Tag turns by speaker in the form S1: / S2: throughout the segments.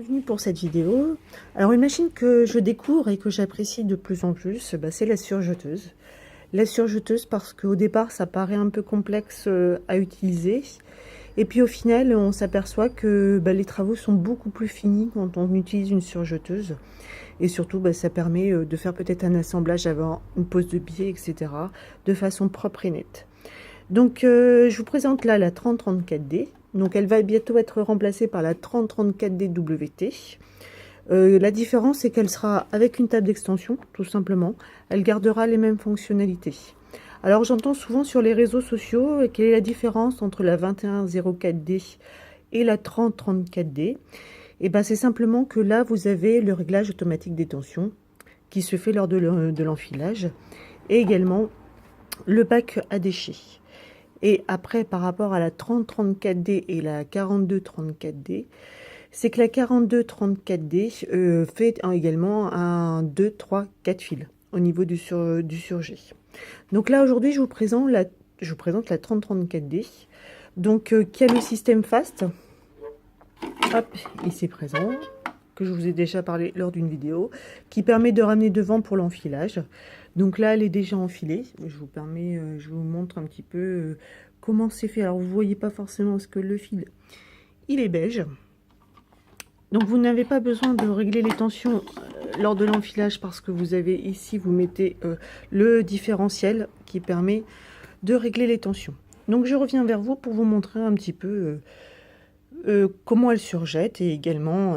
S1: Bienvenue pour cette vidéo. Alors une machine que je découvre et que j'apprécie de plus en plus, c'est la surjeteuse. La surjeteuse parce qu'au départ ça paraît un peu complexe à utiliser. Et puis au final on s'aperçoit que les travaux sont beaucoup plus finis quand on utilise une surjeteuse. Et surtout ça permet de faire peut-être un assemblage avant une pose de biais, etc. de façon propre et nette. Donc je vous présente là la 3034D. Donc elle va bientôt être remplacée par la 3034D WT. La différence c'est qu'elle sera avec une table d'extension, tout simplement. Elle gardera les mêmes fonctionnalités. Alors j'entends souvent sur les réseaux sociaux quelle est la différence entre la 2104D et la 3034D. Et c'est simplement que là vous avez le réglage automatique des tensions qui se fait lors de l'enfilage et également le bac à déchets. Et après, par rapport à la 3034D et la 4234D, c'est que la 4234D fait également un 2, 3, 4 fils au niveau du surjet. Donc là, aujourd'hui, je vous présente la 3034D, donc qui a le système FAST. Hop, ici présent, que je vous ai déjà parlé lors d'une vidéo, qui permet de ramener devant pour l'enfilage. Donc là, elle est déjà enfilée. Je vous montre un petit peu comment c'est fait. Alors, vous voyez pas forcément ce que le fil, il est beige. Donc, vous n'avez pas besoin de régler les tensions lors de l'enfilage parce que vous avez ici, vous mettez le différentiel qui permet de régler les tensions. Donc, je reviens vers vous pour vous montrer un petit peu comment elle surjette et également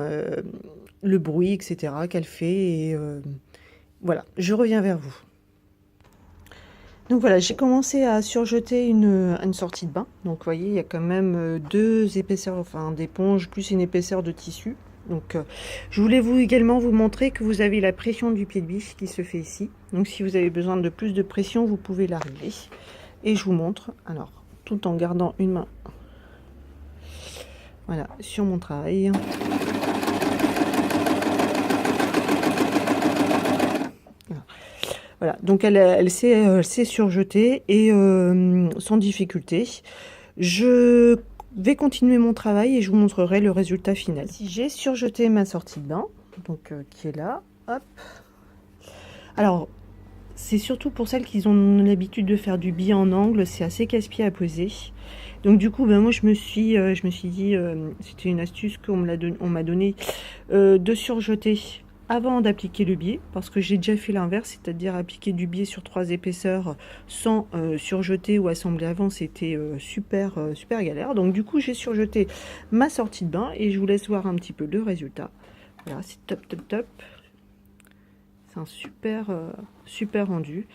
S1: le bruit, etc. qu'elle fait. Et voilà, je reviens vers vous. Donc voilà, j'ai commencé à surjeter une sortie de bain. Donc vous voyez, il y a quand même deux épaisseurs, enfin d'éponge plus une épaisseur de tissu. Donc je voulais également vous montrer que vous avez la pression du pied de biche qui se fait ici. Donc si vous avez besoin de plus de pression, vous pouvez la régler. Et je vous montre, alors, tout en gardant une main, voilà, sur mon travail. Voilà, donc elle s'est surjetée et sans difficulté. Je vais continuer mon travail et je vous montrerai le résultat final. Si j'ai surjeté ma sortie de bain, donc qui est là, hop. Alors, c'est surtout pour celles qui ont l'habitude de faire du biais en angle, c'est assez casse-pied à poser. Donc du coup, moi je me suis dit, c'était une astuce qu'on m'a donnée, de surjeter avant d'appliquer le biais, parce que j'ai déjà fait l'inverse, c'est-à-dire appliquer du biais sur 3 épaisseurs sans surjeter ou assembler avant, c'était super galère. Donc du coup, j'ai surjeté ma sortie de bain et je vous laisse voir un petit peu le résultat. Voilà, c'est top. C'est un super rendu.